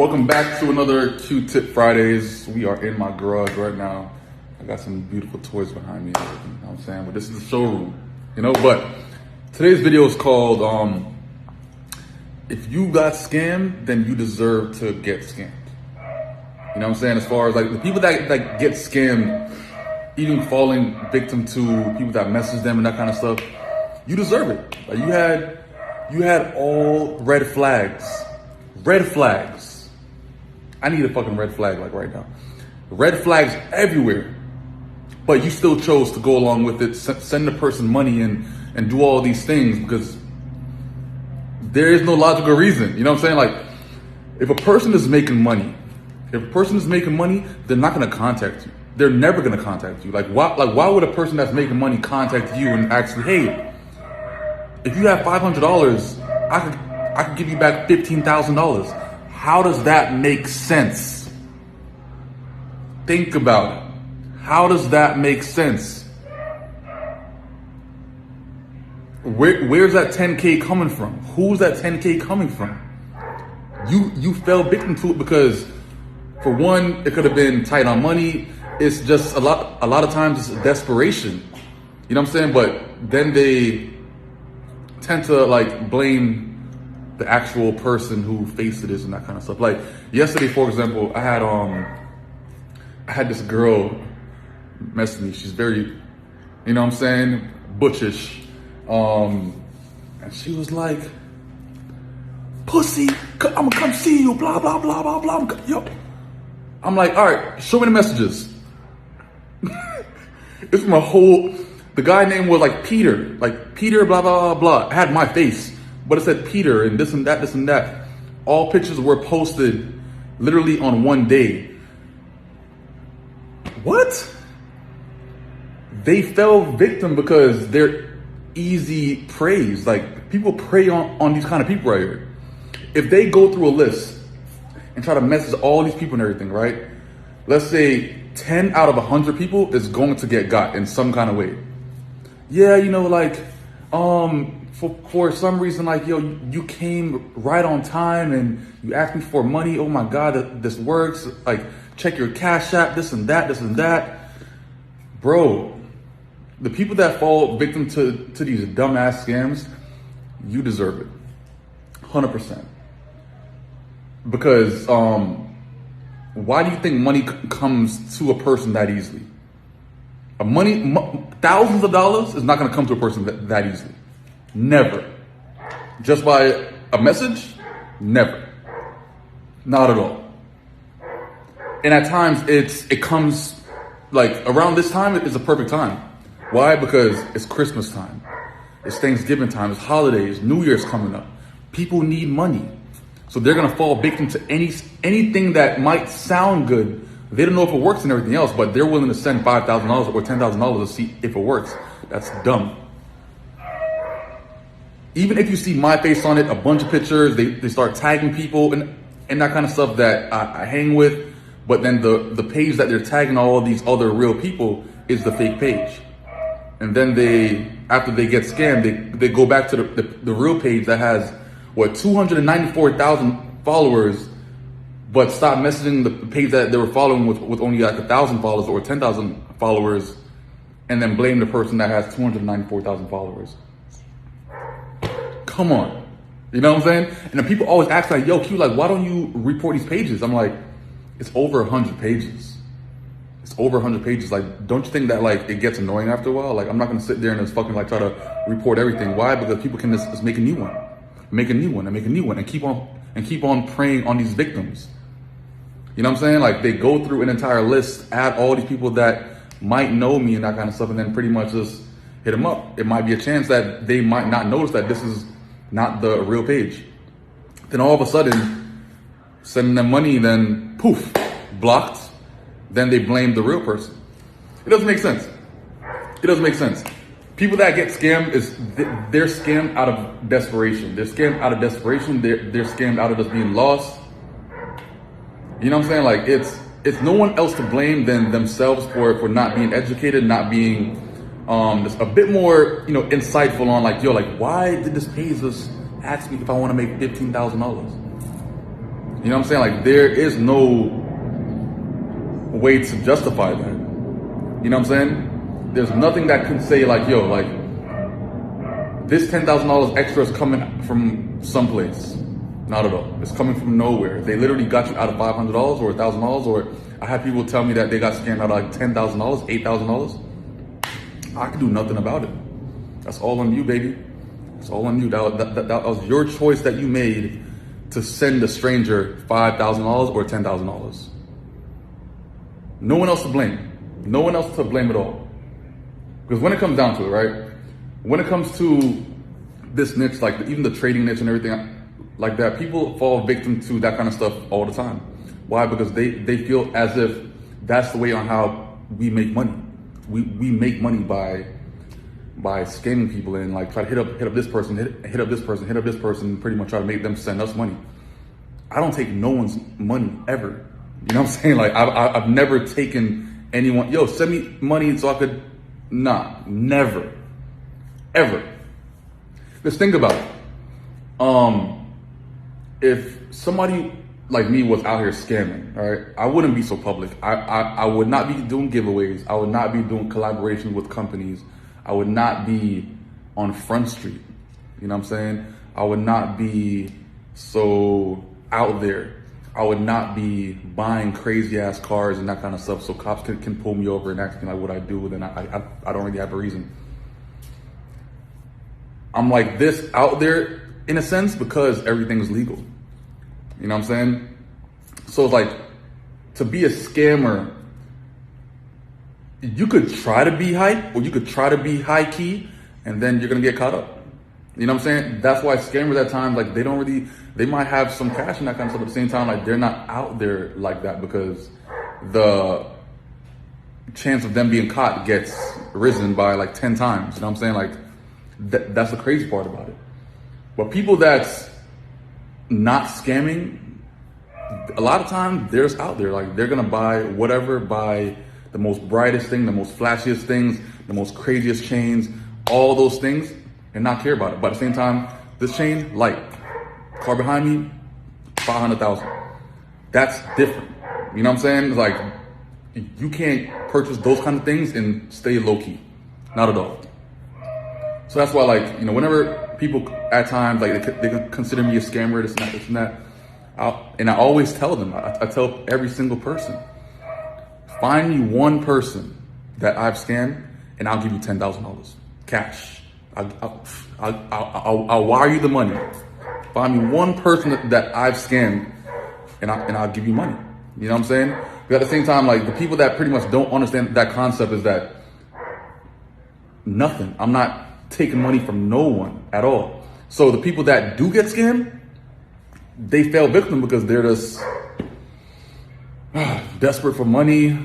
Welcome back to another Q-Tip Fridays. We are in my garage right now. I got some beautiful toys behind me, you know what I'm saying? But this is the showroom, but today's video is called, if you got scammed, then you deserve to get scammed. You know what I'm saying? As far as like the people that get scammed, even falling victim to people that message them and that kind of stuff, you deserve it. Like you had all red flags. Red flags. I need a fucking red flag like right now. Red flags everywhere. But you still chose to go along with it, send the person money and do all these things because there is no logical reason. You know what I'm saying? Like, if a person is making money, they're not gonna contact you. They're never gonna contact you. Like why would a person that's making money contact you and actually, hey, if you have $500, I could give you back $15,000. How does that make sense? Think about it. How does that make sense? Where's that 10K coming from? Who's that 10K coming from? You fell victim to it because, for one, it could have been tight on money. It's just a lot of times it's desperation. You know what I'm saying? But then they tend to like blame the actual person who faced this and that kind of stuff. Like yesterday, for example, I had this girl message me. She's very, you know what I'm saying, butchish. And she was like, pussy, I'm gonna come see you, blah, blah, blah, blah, blah. Yo. I'm like, all right, show me the messages. It's my whole, the guy name was like Peter, blah, blah, blah, blah. I had my face, but it said Peter and this and that, this and that. All pictures were posted literally on one day. What? They fell victim because they're easy praise. Like, people prey on these kind of people right here. If they go through a list and try to message all these people and everything, right? Let's say 10 out of 100 people is going to get got in some kind of way. Yeah, for some reason, like, yo, you came right on time and you asked me for money. Oh my God, this works. Like, check your Cash App, this and that, this and that. Bro, the people that fall victim to these dumbass scams, you deserve it. 100%. Because why do you think money comes to a person that easily? Thousands of dollars is not going to come to a person that easily. Never. Just by a message? Never. Not at all. And at times it comes like around this time is a perfect time. Why? Because it's Christmas time. It's Thanksgiving time. It's holidays. New Year's coming up. People need money. So they're going to fall victim to anything that might sound good. They don't know if it works and everything else, but they're willing to send $5,000 or $10,000 to see if it works. That's dumb. Even if you see my face on it, a bunch of pictures, they start tagging people and that kind of stuff that I hang with. But then the page that they're tagging all of these other real people is the fake page. And then after they get scammed, they go back to the real page that has, 294,000 followers, but stop messaging the page that they were following with only like 1,000 followers or 10,000 followers, and then blame the person that has 294,000 followers. Come on. You know what I'm saying? And then people always ask like, yo, Q, like, why don't you report these pages? I'm like, it's over 100 pages. It's over 100 pages. Like, don't you think that like it gets annoying after a while? Like, I'm not gonna sit there and just fucking like try to report everything. Why? Because people can just make a new one. Make a new one and keep on preying on these victims. You know what I'm saying? Like, they go through an entire list, add all these people that might know me and that kind of stuff, and then pretty much just hit them up. It might be a chance that they might not notice that this is not the real page. Then all of a sudden, sending them money, then poof, blocked. Then they blame the real person. It doesn't make sense. It doesn't make sense. People that get scammed they're scammed out of desperation. They're scammed out of desperation. They're scammed out of just being lost. You know what I'm saying? Like, it's no one else to blame than themselves for not being educated, not being just a bit more, insightful on like, yo, like, why did this page just ask me if I want to make $15,000? You know what I'm saying? Like, there is no way to justify that. You know what I'm saying? There's nothing that could say like, yo, like, this $10,000 extra is coming from someplace. Not at all. It's coming from nowhere. They literally got you out of $500 or $1,000, or I had people tell me that they got scammed out of like $10,000, $8,000. I could do nothing about it. That's all on you, baby. It's all on you. That was your choice that you made to send a stranger $5,000 or $10,000. No one else to blame. No one else to blame at all. Because when it comes down to it, right? When it comes to this niche, like even the trading niche and everything like that, people fall victim to that kind of stuff all the time. Why? Because they feel as if that's the way on how we make money. We make money by scamming people and like try to hit up this person, hit up this person, hit up this person, and pretty much try to make them send us money. I don't take no one's money ever. You know what I'm saying? Like I've never taken anyone, yo, send me money so I could, nah, never, ever. Just think about it. If somebody like me was out here scamming, all right, I wouldn't be so public. I would not be doing giveaways. I would not be doing collaborations with companies. I would not be on Front Street. You know what I'm saying? I would not be so out there. I would not be buying crazy ass cars and that kind of stuff so cops can pull me over and ask me like what I do, then I don't really have a reason. I'm like this out there in a sense because everything's legal. You know what I'm saying? So it's like, to be a scammer, you could try to be hype or you could try to be high key and then you're gonna get caught up. You know what I'm saying? That's why scammers at times, like they might have some cash and that kind of stuff, at the same time, like they're not out there like that because the chance of them being caught gets risen by like 10 times. You know what I'm saying? Like that's the crazy part about it. But people that's not scamming, a lot of times they're just out there. Like they're gonna buy whatever, buy the most brightest thing, the most flashiest things, the most craziest chains, all those things, and not care about it. But at the same time, this chain, light. Car behind me, 500,000. That's different. You know what I'm saying? It's like, you can't purchase those kind of things and stay low key. Not at all. So that's why, like, you know, whenever people at times, like, they consider me a scammer, this and that, this and that, I always tell them, I tell every single person, find me one person that I've scammed and I'll give you $10,000 cash. I'll wire you the money. Find me one person that I've scammed and I'll give you money. You know what I'm saying? But at the same time, like the people that pretty much don't understand that concept is that nothing. I'm not taking money from no one at all. So the people that do get scammed, they fell victim because they're just desperate for money,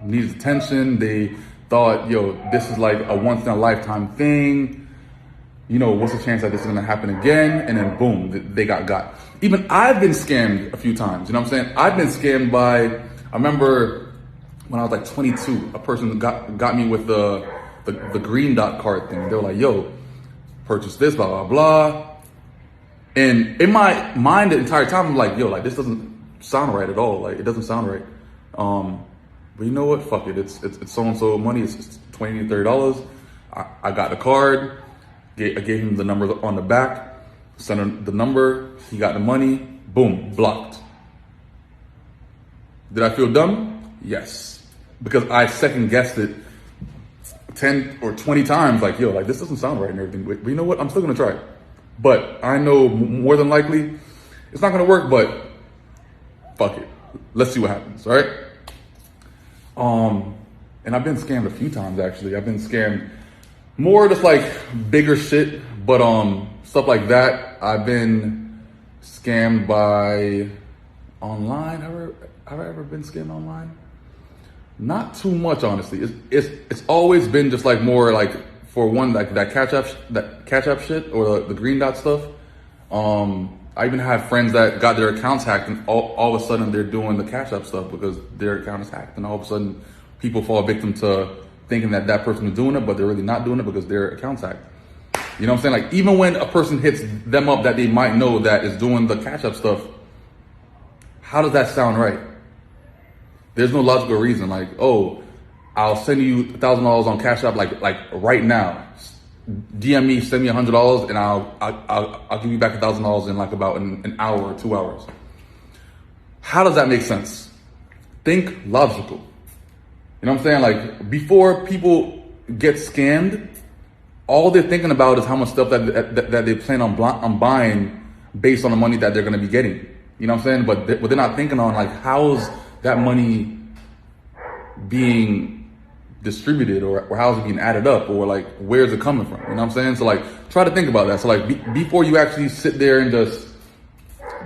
needs attention. They thought, yo, this is like a once in a lifetime thing. You know, what's the chance that this is gonna happen again? And then boom, they got. Even I've been scammed a few times, you know what I'm saying? I've been scammed by, I remember when I was like 22, a person got me with the green dot card thing. They were like, yo, purchase this, blah, blah, blah. And in my mind the entire time, I'm like, yo, like this doesn't sound right at all. Like it doesn't sound right. But you know what? Fuck it. It's so-and-so money. It's $20 to $30. I got the card. I gave him the number on the back. Sent him the number. He got the money. Boom. Blocked. Did I feel dumb? Yes. Because I second guessed it 10 or 20 times. Like, yo, like this doesn't sound right and everything. But you know what? I'm still going to try it. But I know more than likely it's not going to work, but fuck it. Let's see what happens. All right. And I've been scammed a few times, actually. I've been scammed more just like bigger shit, but stuff like that. I've been scammed by online. Have I ever been scammed online? Not too much, honestly. It's always been just like more like, for one, like that catch up shit or the green dot stuff. I even have friends that got their accounts hacked and all of a sudden they're doing the cash up stuff because their account is hacked, and all of a sudden people fall victim to thinking that person is doing it, but they're really not doing it because their account's hacked. You know what I'm saying? Like even when a person hits them up that they might know that is doing the cash up stuff, how does that sound right? There's no logical reason. Like, oh, I'll send you $1,000 on Cash App like right now. DM me, send me $100, and I'll give you back $1,000 in like about an hour or 2 hours. How does that make sense? Think logical. You know what I'm saying? Like, before people get scammed, all they're thinking about is how much stuff that they plan on buying based on the money that they're going to be getting. You know what I'm saying? But they're not thinking on like, how's that money being distributed, or how is it being added up, or like, where's it coming from? You know what I'm saying? So like, try to think about that. So like, before you actually sit there and just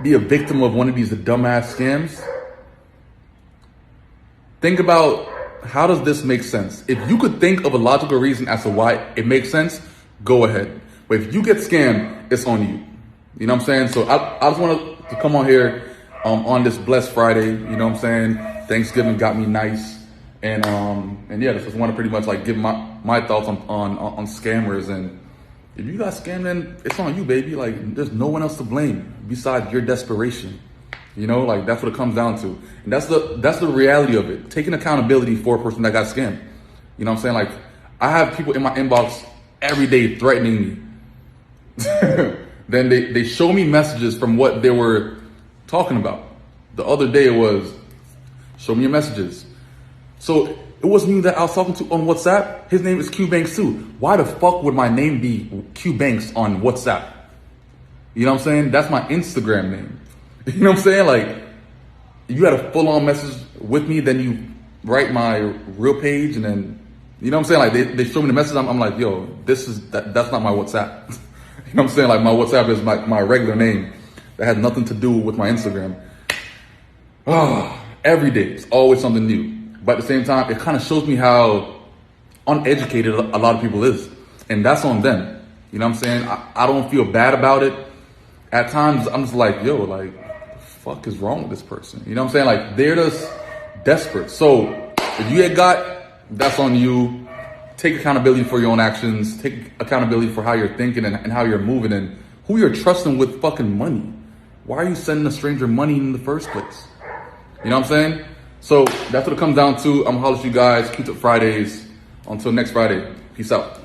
be a victim of one of these dumbass scams, think about, how does this make sense? If you could think of a logical reason as to why it makes sense, go ahead. But if you get scammed, it's on you. You know what I'm saying? So I just want to come on here on this blessed Friday. You know what I'm saying? Thanksgiving got me nice. And yeah, just want to pretty much like give my thoughts on scammers. And if you got scammed, then it's on you, baby. Like, there's no one else to blame besides your desperation. You know, like, that's what it comes down to. And that's the reality of it. Taking accountability for a person that got scammed. You know what I'm saying? Like, I have people in my inbox every day threatening me. Then they show me messages from what they were talking about. The other day it was, show me your messages. So it wasn't me that I was talking to on WhatsApp. His name is Q Banks too. Why the fuck would my name be Q Banks on WhatsApp? You know what I'm saying? That's my Instagram name. You know what I'm saying? Like, you had a full-on message with me, then you write my real page, and then, you know what I'm saying? Like, they show me the message, I'm like, yo, that's not my WhatsApp. You know what I'm saying? Like, my WhatsApp is my regular name that has nothing to do with my Instagram. Every day, it's always something new. But at the same time, it kind of shows me how uneducated a lot of people is. And that's on them. You know what I'm saying? I don't feel bad about it. At times, I'm just like, yo, like, the fuck is wrong with this person? You know what I'm saying? Like, they're just desperate. So if you get got, that's on you. Take accountability for your own actions. Take accountability for how you're thinking and how you're moving and who you're trusting with fucking money. Why are you sending a stranger money in the first place? You know what I'm saying? So that's what it comes down to. I'm gonna holler at you guys. Keep it Fridays. Until next Friday. Peace out.